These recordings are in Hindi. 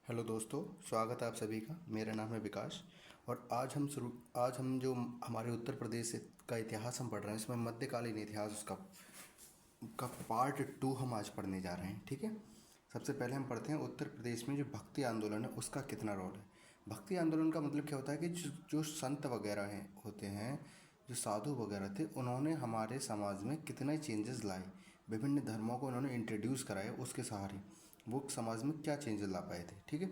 हेलो दोस्तों, स्वागत है आप सभी का। मेरा नाम है विकास और आज हम जो हमारे उत्तर प्रदेश का इतिहास हम पढ़ रहे हैं, इसमें मध्यकालीन इतिहास उसका का पार्ट 2 हम आज पढ़ने जा रहे हैं। ठीक है। सबसे पहले हम पढ़ते हैं उत्तर प्रदेश में जो भक्ति आंदोलन है उसका कितना रोल है। भक्ति आंदोलन का मतलब क्या होता है कि जो संत वगैरह हैं होते हैं, जो साधु वगैरह थे, उन्होंने हमारे समाज में कितने चेंजेस लाए, विभिन्न धर्मों को उन्होंने इंट्रोड्यूस कराया, उसके सहारे वो समाज में क्या चेंजेस ला पाए थे। ठीक है।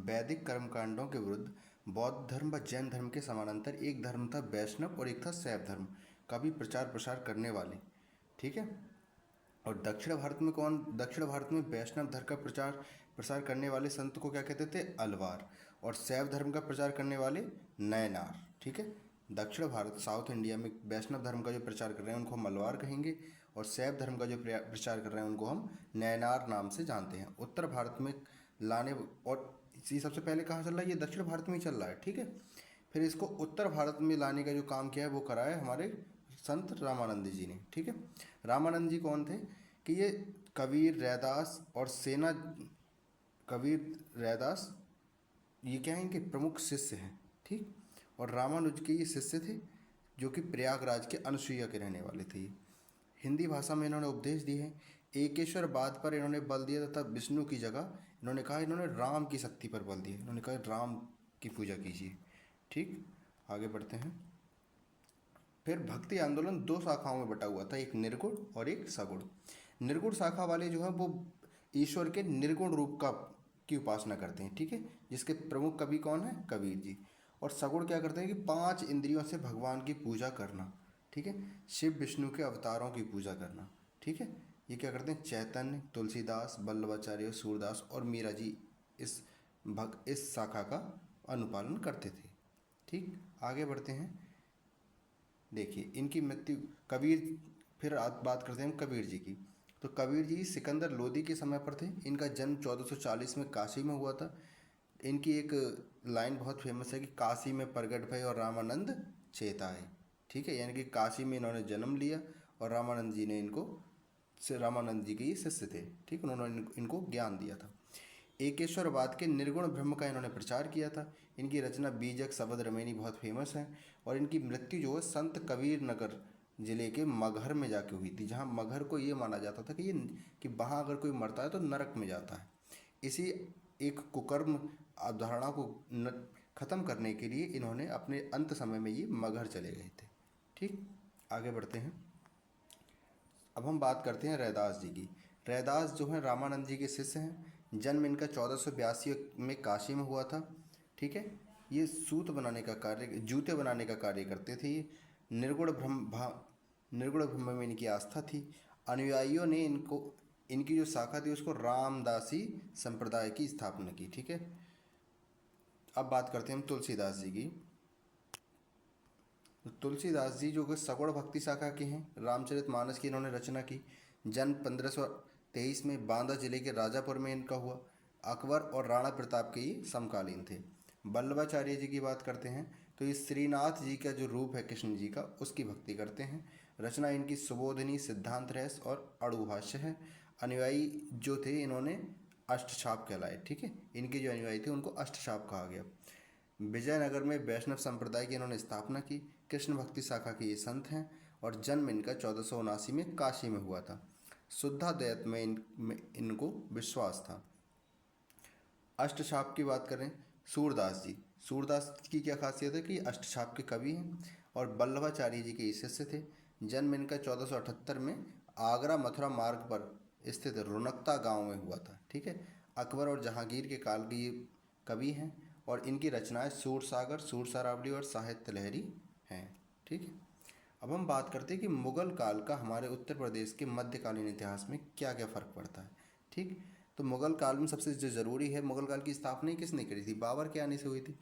वैदिक कर्मकांडों के विरुद्ध बौद्ध धर्म व जैन धर्म के समानांतर एक धर्म था वैष्णव और एक था शैव धर्म का भी प्रचार प्रसार करने वाले। ठीक है। और दक्षिण भारत में वैष्णव धर्म का प्रचार प्रसार करने वाले संत को क्या कहते थे? अलवार। और शैव धर्म का प्रचार करने वाले नयनार। ठीक है। दक्षिण भारत साउथ इंडिया में वैष्णव धर्म का जो प्रचार कर रहे हैं उनको हम अलवार कहेंगे, और शैव धर्म का जो प्रचार कर रहे हैं उनको हम नयनार नाम से जानते हैं। उत्तर भारत में लाने और ये सबसे पहले कहाँ चल रहा है? ये दक्षिण भारत में ही चल रहा है। ठीक है। फिर इसको उत्तर भारत में लाने का जो काम किया है वो करा है हमारे संत रामानंद जी ने। ठीक है। रामानंद जी कौन थे? कि ये कबीर रैदास और सेना कबीर रैदास ये क्या है, इनके प्रमुख शिष्य हैं। ठीक। और रामानुज के ये शिष्य थे जो कि प्रयागराज के अनसुईया के रहने वाले थे। हिंदी भाषा में इन्होंने उपदेश दिए हैं। एकेश्वरवाद पर इन्होंने बल दिया तथा विष्णु की जगह इन्होंने कहा, इन्होंने राम की शक्ति पर बल दिया। इन्होंने कहा राम की पूजा कीजिए। ठीक। आगे बढ़ते हैं। फिर भक्ति आंदोलन दो शाखाओं में बटा हुआ था, एक निर्गुण और एक सगुण। निर्गुण शाखा वाले जो है वो ईश्वर के निर्गुण रूप का की उपासना करते हैं। ठीक है। जिसके प्रमुख कवि कौन है? कबीर जी। और सगुण क्या करते हैं कि 5 इंद्रियों से भगवान की पूजा करना। ठीक है। शिव विष्णु के अवतारों की पूजा करना। ठीक है। ये क्या करते हैं? चैतन्य, तुलसीदास, वल्लभाचार्य, सूरदास और मीरा जी इस शाखा का अनुपालन करते थे। ठीक। आगे बढ़ते हैं। देखिए इनकी मृत्यु कबीर फिर बात करते हैं हम कबीर जी की। तो कबीर जी सिकंदर लोदी के समय पर थे। इनका जन्म 1440 में काशी में हुआ था। इनकी एक लाइन बहुत फेमस है कि काशी में प्रगट भय और रामानंद चेताए। ठीक है। यानी कि काशी में इन्होंने जन्म लिया और रामानंद जी के ये शिष्य थे। ठीक। उन्होंने इनको ज्ञान दिया था। एकेश्वरवाद के निर्गुण ब्रह्म का इन्होंने प्रचार किया था। इनकी रचना बीजक शबद रमेनी बहुत फेमस है। और इनकी मृत्यु जो है संत कबीर नगर जिले के मगहर में जाके हुई थी, जहाँ मगहर को ये माना जाता था कि वहाँ अगर कोई मरता है तो नरक में जाता है। इसी एक कुकर्म अवधारणा को ख़त्म करने के लिए इन्होंने अपने अंत समय में ये मगहर चले गए थे। ठीक। आगे बढ़ते हैं। अब हम बात करते हैं रैदास जी की। रैदास जो हैं रामानंद जी के शिष्य हैं। जन्म इनका 1482 में काशी में हुआ था। ठीक है। ये जूते बनाने का कार्य करते थे। ये निर्गुण ब्रह्म में इनकी आस्था थी। अनुयायियों ने इनकी जो शाखा थी उसको रामदासी संप्रदाय की स्थापना की। ठीक है। अब बात करते हैं हम तुलसीदास जी की। तो तुलसीदास जी जो कि सगुण भक्ति शाखा के हैं, रामचरितमानस की इन्होंने रचना की। जन्म 1523 में बांदा जिले के राजापुर में इनका हुआ। अकबर और राणा प्रताप के ये समकालीन थे। वल्लभाचार्य जी की बात करते हैं तो ये श्रीनाथ जी का जो रूप है कृष्ण जी का, उसकी भक्ति करते हैं। रचना इनकी सुबोधिनी, सिद्धांत रहस्य और अड़ुभाष्य है। अनुयायी जो थे इन्होंने अष्टछाप कहलाए। ठीक है। इनके जो अनुयायी थे उनको अष्टछाप कहा गया। विजयनगर में वैष्णव संप्रदाय की इन्होंने स्थापना की। कृष्ण भक्ति शाखा के ये संत हैं। और जन्म इनका 1479 में काशी में हुआ था। शुद्धाद्वैत में इनको विश्वास था। अष्टछाप की बात करें, सूरदास जी। सूरदास की क्या खासियत है कि अष्टछाप के कवि हैं और वल्लभाचार्य जी के शिष्य थे। जन्म इनका 1478 में आगरा मथुरा मार्ग पर स्थित रुनकता गांव में हुआ था। ठीक है। अकबर और जहांगीर के काल के ये कवि हैं और इनकी रचनाएं सूरसागर, सूरसरावली और साहित्य लहरी हैं। ठीक है। अब हम बात करते हैं कि मुगल काल का हमारे उत्तर प्रदेश के मध्यकालीन इतिहास में क्या क्या फ़र्क पड़ता है। ठीक। तो मुगल काल में सबसे जो ज़रूरी है, मुगल काल की स्थापना किसने करी थी? बाबर के आने से हुई थी।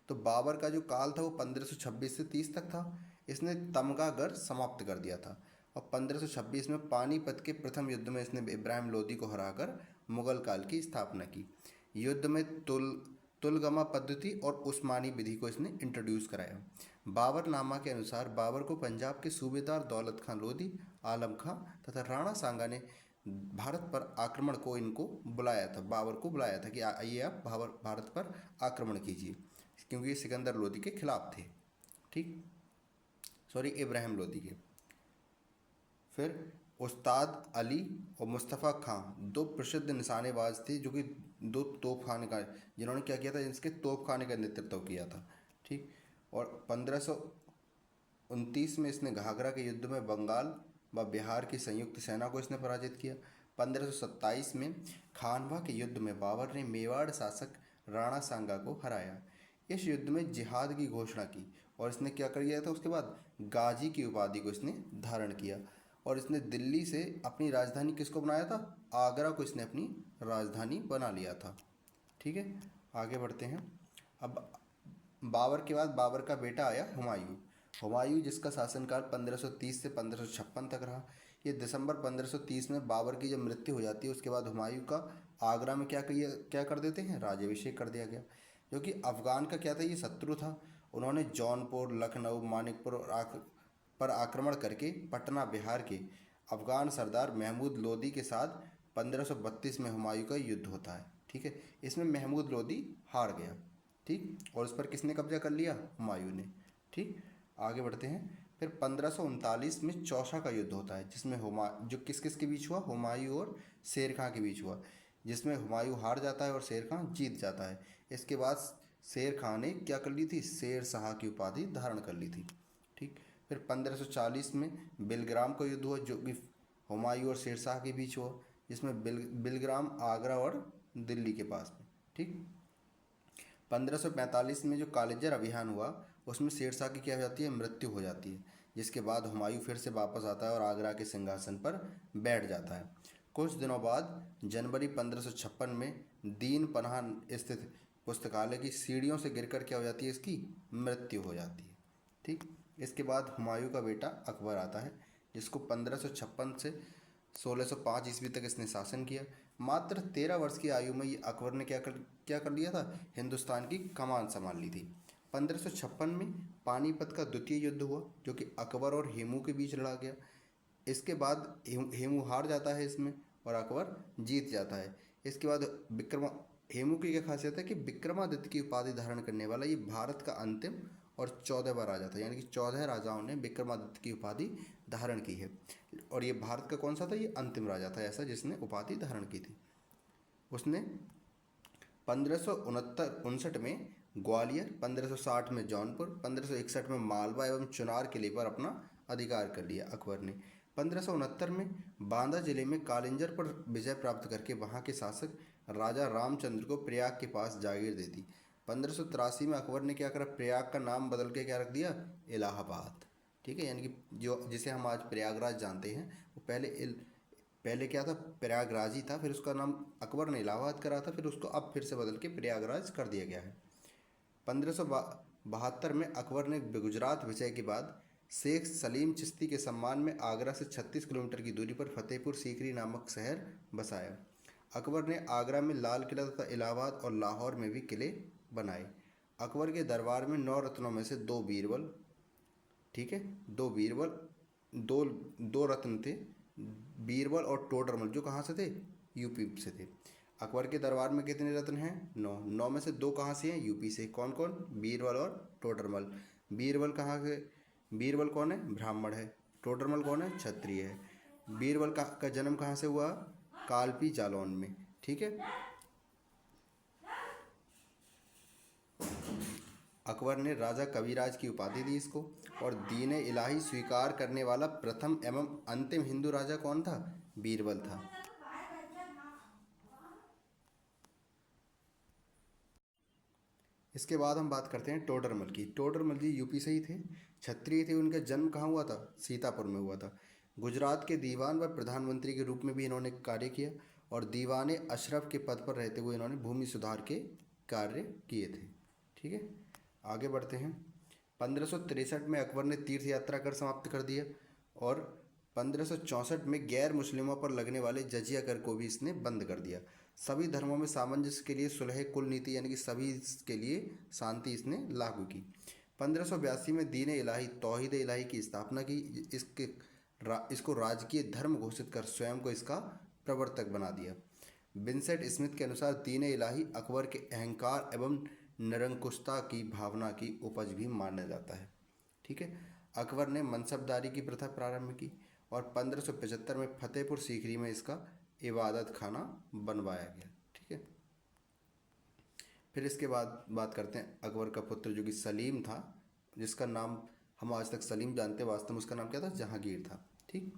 तो बाबर का जो काल था वो 1526 से 30 तक था। इसने तमगागढ़ समाप्त कर दिया था। और 1526 में पानीपत के प्रथम युद्ध में इसने इब्राहिम लोदी को हराकर मुगल काल की स्थापना की। युद्ध में तुलगमा पद्धति और उस्मानी विधि को इसने इंट्रोड्यूस कराया। बाबरनामा के अनुसार बाबर को पंजाब के सूबेदार दौलत खां लोदी, आलम खां तथा राणा सांगा ने भारत पर आक्रमण को इनको बुलाया था, बाबर को बुलाया था कि आइए आप भारत पर आक्रमण कीजिए, क्योंकि ये सिकंदर लोदी के खिलाफ थे। ठीक, सॉरी, इब्राहिम लोदी के। फिर उस्ताद अली और मुस्तफ़ा खां दो प्रसिद्ध निशानेबाज थे, जो कि दो तोप खाने का, जिन्होंने क्या किया था, इसके तोप खाने का नेतृत्व किया था। ठीक, और 1529 में इसने घाघरा के युद्ध में बंगाल व बिहार की संयुक्त सेना को इसने पराजित किया। 1527 में खानवा के युद्ध में बाबर ने मेवाड़ शासक राणा सांगा को हराया। इस युद्ध में जिहाद की घोषणा की और इसने क्या कर दिया था, उसके बाद गाजी की उपाधि को इसने धारण किया। और इसने दिल्ली से अपनी राजधानी किसको बनाया था, आगरा को इसने अपनी राजधानी बना लिया था। ठीक है, आगे बढ़ते हैं। अब बाबर के बाद बाबर का बेटा आया हुमायूं। हुमायूं जिसका शासनकाल 1530 से 1556 तक रहा। ये दिसंबर 1530 में बाबर की जब मृत्यु हो जाती है, उसके बाद हुमायूं का आगरा में क्या कर देते हैं, राज्याभिषेक कर दिया गया। जो कि अफगान का क्या था, ये शत्रु था। उन्होंने जौनपुर, लखनऊ, मानिकपुर पर आक्रमण करके पटना बिहार के अफगान सरदार महमूद लोदी के साथ 1532 में हुमायूं का युद्ध होता है। ठीक है, इसमें महमूद लोदी हार गया। ठीक, और उस पर किसने कब्जा कर लिया, हुमायूं ने। ठीक, आगे बढ़ते हैं। फिर 1539 में चौसा का युद्ध होता है, जिसमें जो किस किस के बीच हुआ, हुमायूं और शेर खां के बीच हुआ, जिसमें हुमायूं हार जाता है और शेर खां जीत जाता है। इसके बाद शेर खां ने क्या कर ली थी, शेर शाह की उपाधि धारण कर ली थी। ठीक, फिर 1540 में बिलग्राम का युद्ध हुआ, जो कि हुमायूं और शेर शाह के बीच हुआ, जिसमें बिलग्राम आगरा और दिल्ली के पास में। ठीक, 1545 में जो कालिंजर अभियान हुआ, उसमें शेरशाह की क्या हो जाती है, मृत्यु हो जाती है, जिसके बाद हुमायूं फिर से वापस आता है और आगरा के सिंहासन पर बैठ जाता है। कुछ दिनों बाद जनवरी 1556 में दीन पनाह स्थित पुस्तकालय की सीढ़ियों से गिरकर क्या हो जाती है, इसकी मृत्यु हो जाती है। ठीक, इसके बाद हुमायूं का बेटा अकबर आता है, जिसको 1556 से 1605 ईस्वी तक इसने शासन किया। मात्र 13 वर्ष की आयु में ये अकबर ने क्या कर लिया था, हिंदुस्तान की कमान संभाल ली थी। 1556 में पानीपत का द्वितीय युद्ध हुआ, जो कि अकबर और हेमू के बीच लड़ा गया। इसके बाद हेमू हार जाता है इसमें और अकबर जीत जाता है। इसके बाद हेमू की क्या खासियत है कि विक्रमादित्य की उपाधि धारण करने वाला ये भारत का अंतिम और 14वां राजा था, यानी कि 14 राजाओं ने विक्रमादित्य की उपाधि धारण की है। और ये भारत का कौन सा था, ये अंतिम राजा था ऐसा जिसने उपाधि धारण की थी। उसने 1569 में ग्वालियर, 1560 में जौनपुर, 1561 में मालवा एवं चुनार किले पर अपना अधिकार कर लिया अकबर ने। 1569 में बांदा जिले में कालिंजर पर विजय प्राप्त करके वहां के शासक राजा रामचंद्र को प्रयाग के पास जागीर दे दी। 1583 में अकबर ने क्या करा, प्रयाग का नाम बदल के क्या रख दिया, इलाहाबाद। ठीक है, यानी कि जो जिसे हम आज प्रयागराज जानते हैं, वो पहले क्या था, प्रयागराज ही था। फिर उसका नाम अकबर ने इलाहाबाद करा था, फिर उसको अब फिर से बदल के प्रयागराज कर दिया गया है। 1572 में अकबर ने गुजरात विजय के बाद शेख सलीम चिश्ती के सम्मान में आगरा से 36 किलोमीटर की दूरी पर फतेहपुर सीकरी नामक शहर बसाया। अकबर ने आगरा में लाल किला तथा इलाहाबाद और लाहौर में भी किले बनाए। अकबर के दरबार में 9 रत्नों में से 2 बीरबल, ठीक है, 2 बीरबल, दो दो रत्न थे, बीरबल और टोडरमल, जो कहाँ से थे, यूपी से थे। अकबर के दरबार में कितने रत्न हैं, 9। 9 में से 2 कहाँ से हैं, यूपी से। कौन कौन, बीरबल और टोडरमल। बीरबल कहाँ से, बीरबल कौन है, ब्राह्मण है। टोडरमल कौन है, क्षत्रिय है। बीरबल का जन्म कहाँ से हुआ, कालपी जालौन में। ठीक है, अकबर ने राजा कविराज की उपाधि दी इसको। और दीन इलाही स्वीकार करने वाला प्रथम एवं अंतिम हिंदू राजा कौन था, बीरबल था। इसके बाद हम बात करते हैं टोडरमल की। टोडरमल जी यूपी से ही थे, क्षत्रिय थे। उनका जन्म कहाँ हुआ था, सीतापुर में हुआ था। गुजरात के दीवान व प्रधानमंत्री के रूप में भी इन्होंने कार्य किया और दीवान अशरफ के पद पर रहते हुए इन्होंने भूमि सुधार के कार्य किए थे। ठीक है, आगे बढ़ते हैं। 1563 में अकबर ने तीर्थ यात्रा कर समाप्त कर दिया और 1564 में गैर मुस्लिमों पर लगने वाले जजिया कर को भी इसने बंद कर दिया। सभी धर्मों में सामंजस्य के लिए सुलह कुल नीति, यानी कि सभी के लिए शांति इसने लागू की। 1582 में दीन इलाही तौहीद इलाही की स्थापना की। इसको राजकीय धर्म घोषित कर स्वयं को इसका प्रवर्तक बना दिया। विंसेंट स्मिथ के अनुसार दीन इलाही अकबर के अहंकार एवं निरंकुशता की भावना की उपज भी माना जाता है। ठीक है। अकबर ने मनसबदारी की प्रथा प्रारंभ की और 1575 में फतेहपुर सीकरी में इसका इबादत खाना बनवाया गया। ठीक है। फिर इसके बाद बात करते हैं अकबर का पुत्र जो कि सलीम था, जिसका नाम हम आज तक सलीम जानते हैं, वास्तव में उसका नाम क्या था, जहांगीर था। ठीक।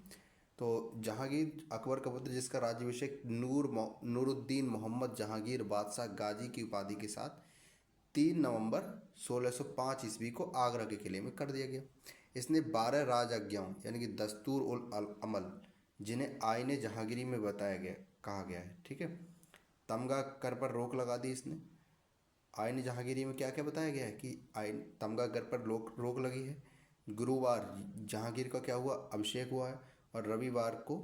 तो जहांगीर अकबर का पुत्र जिसका राज्याभिषेक नूरुद्दीन मोहम्मद जहांगीर बादशाह गाजी की उपाधि के साथ 3 नवंबर 1605 ईस्वी को आगरा के किले में कर दिया गया। इसने 12 राज आज्ञाओं यानी कि दस्तूर उल अमल, जिन्हें आईने जहांगीरी में बताया गया कहा गया है। ठीक है। तमगा कर पर रोक लगा दी इसने। आईने जहांगीरी में क्या क्या बताया गया है कि आइन तमगा कर पर रोक लगी है। गुरुवार जहांगीर का क्या हुआ, अभिषेक हुआ है, और रविवार को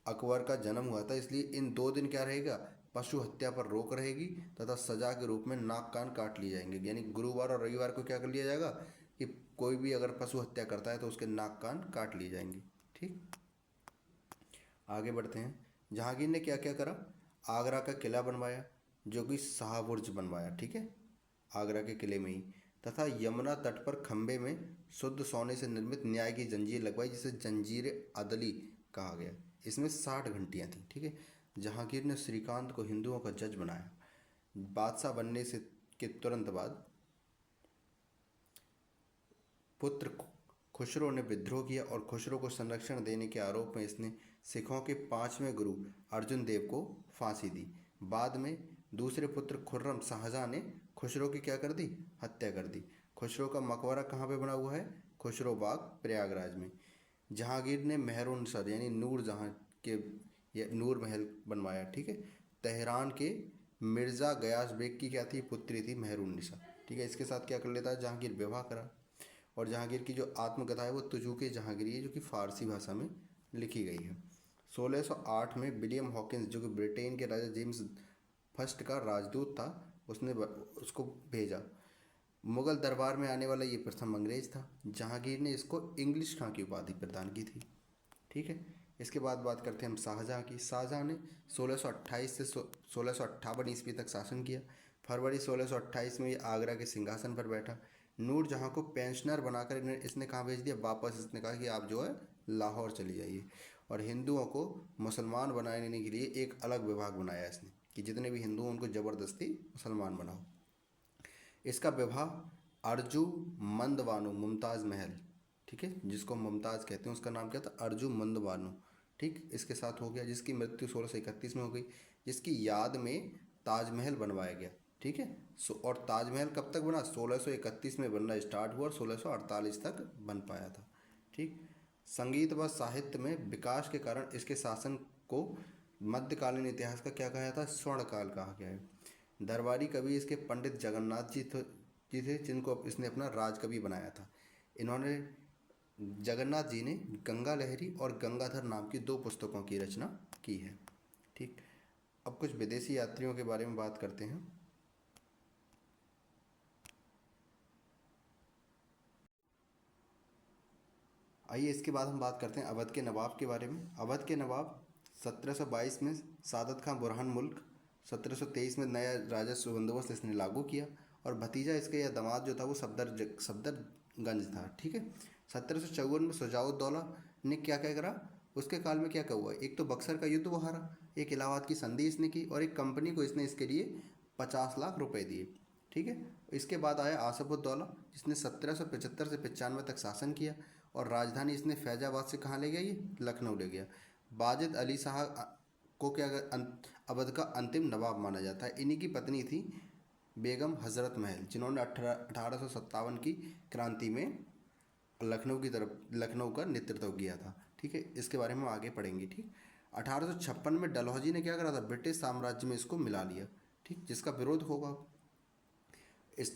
अकबर का जन्म हुआ था, इसलिए इन 2 दिन क्या रहेगा, पशु हत्या पर रोक रहेगी तथा सजा के रूप में नाक कान काट लिए जाएंगे। यानी गुरुवार और रविवार को क्या कर लिया जाएगा कि कोई भी अगर पशु हत्या करता है तो उसके नाक कान काट लिए जाएंगे। ठीक। आगे बढ़ते हैं। जहांगीर ने क्या क्या करा, आगरा का किला बनवाया जो कि शाहबुर्ज बनवाया। ठीक है। आगरा के किले में ही, तथा यमुना तट पर खंबे में शुद्ध सोने से निर्मित न्याय की जंजीर लगवाई जिसे जंजीर अदली कहा गया। इसमें 60 घंटियाँ थीं। ठीक है। जहांगीर ने श्रीकांत को हिंदुओं का जज बनाया। बादशाह बनने से के तुरंत बाद पुत्र खुसरो ने विद्रोह किया और खुसरो को संरक्षण देने के आरोप में इसने सिखों के 5वें गुरु अर्जुन देव को फांसी दी। बाद में दूसरे पुत्र खुर्रम शाहजहां ने खुसरो की क्या कर दी, हत्या कर दी। खुसरो का मकबरा कहाँ पे बना हुआ है, खुसरो बाग प्रयागराज में। जहांगीर ने मेहरुन्निसा यानी नूर जहां के नूर महल बनवाया। ठीक है। तेहरान के मिर्ज़ा गयास बेग की क्या थी, पुत्री थी मेहरुन्निसा। ठीक है। इसके साथ क्या कर लेता है, जहांगीर विवाह करा। और जहांगीर की जो आत्मकथा है वो तुजुक जहांगीरी है जो कि फ़ारसी भाषा में लिखी गई है। 1608 में विलियम हॉकिंस जो कि ब्रिटेन के राजा जेम्स फर्स्ट का राजदूत था, उसने उसको भेजा। मुगल दरबार में आने वाला ये प्रथम अंग्रेज था। जहांगीर ने इसको इंग्लिश खां की उपाधि प्रदान की थी। ठीक है। इसके बाद बात करते हैं हम शाहजहां की। शाहजहां ने 1628 से 1658 ईस्वी तक शासन किया। फरवरी 1628 में ये आगरा के सिंहासन पर बैठा। नूरजहां को पेंशनर बनाकर इसने कहाँ भेज दिया, वापस। इसने कहा कि आप जो है लाहौर चली जाइए, और हिंदुओं को मुसलमान बनाने के लिए एक अलग विभाग बनाया इसने कि जितने भी हिंदू हैं उनको ज़बरदस्ती मुसलमान बनाओ। इसका विवाह अर्जू मंदवानु मुमताज़ महल, ठीक है, जिसको मुमताज़ कहते हैं, उसका नाम क्या था, अर्जू मंदवानु, ठीक, इसके साथ हो गया, जिसकी मृत्यु 1631 में हो गई, जिसकी याद में ताजमहल बनवाया गया। ठीक है। और ताजमहल कब तक बना, 1631 में बनना स्टार्ट हुआ और 1648 तक बन पाया था। ठीक। संगीत व साहित्य में विकास के कारण इसके शासन को मध्यकालीन इतिहास का क्या कहा जाता है, स्वर्णकाल कहा गया है। दरबारी कवि इसके पंडित जगन्नाथ जी थे जिनको इसने अपना राजकवि बनाया था। इन्होंने जगन्नाथ जी ने गंगा लहरी और गंगाधर नाम की 2 पुस्तकों की रचना की है। ठीक। अब कुछ विदेशी यात्रियों के बारे में बात करते हैं। आइए इसके बाद हम बात करते हैं अवध के नवाब के बारे में। अवध के नवाब 1722 में सादत खां बुरहान मुल्क, 1723 में नया राजस्व बंदोबस्त इसने लागू किया, और भतीजा इसके या दामाद जो था वो सफदरगंज था। ठीक है। 1754 में शुजाउद्दौला ने क्या क्या करा, उसके काल में क्या क्या हुआ, एक तो बक्सर का युद्ध वो हारा, एक इलाहाबाद की संधि इसने की, और एक कंपनी को इसने इसके लिए 50 लाख रुपए दिए। ठीक है। इसके बाद आया आसफुद्दौला, जिसने 1775 से 95 तक शासन किया, और राजधानी इसने फैजाबाद से कहाँ ले गया, ये लखनऊ ले गया। बाजिद अली शाह को क्या अवध का अंतिम नवाब माना जाता है। इन्हीं की पत्नी थी बेगम हज़रत महल, जिन्होंने 1857 की क्रांति में लखनऊ का नेतृत्व किया था। ठीक है। इसके बारे में हम आगे पढ़ेंगे। ठीक। 1856 में डलहौजी ने क्या करा था, ब्रिटिश साम्राज्य में इसको मिला लिया। ठीक। जिसका विरोध होगा।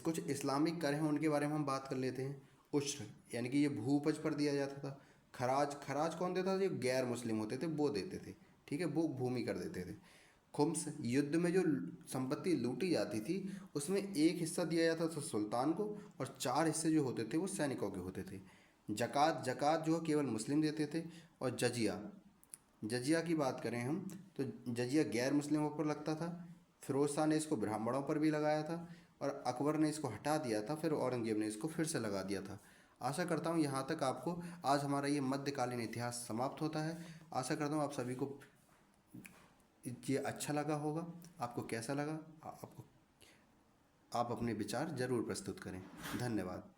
कुछ इस्लामिक कर हैं उनके बारे में हम बात कर लेते हैं। उश्र यानी कि ये भू उपज पर दिया जाता था। खराज, खराज कौन देता था, जो गैर मुस्लिम होते थे वो देते थे। ठीक है। वो भूमि कर देते थे। खुम्स, युद्ध में जो संपत्ति लूटी जाती थी उसमें एक हिस्सा दिया जाता था सुल्तान को, और 4 हिस्से जो होते थे वो सैनिकों के होते थे। जक़ात, जक़ात जो केवल मुस्लिम देते थे। और जजिया, जजिया की बात करें हम तो जजिया गैर मुस्लिमों पर लगता था, फिरोज शाह ने इसको ब्राह्मणों पर भी लगाया था और अकबर ने इसको हटा दिया था, फिर औरंगजेब ने इसको फिर से लगा दिया था। आशा करता हूँ यहाँ तक आपको आज हमारा ये मध्यकालीन इतिहास समाप्त होता है। आशा करता हूँ आप सभी को ये अच्छा लगा होगा। आपको कैसा लगा, आपको आप अपने विचार ज़रूर प्रस्तुत करें। धन्यवाद।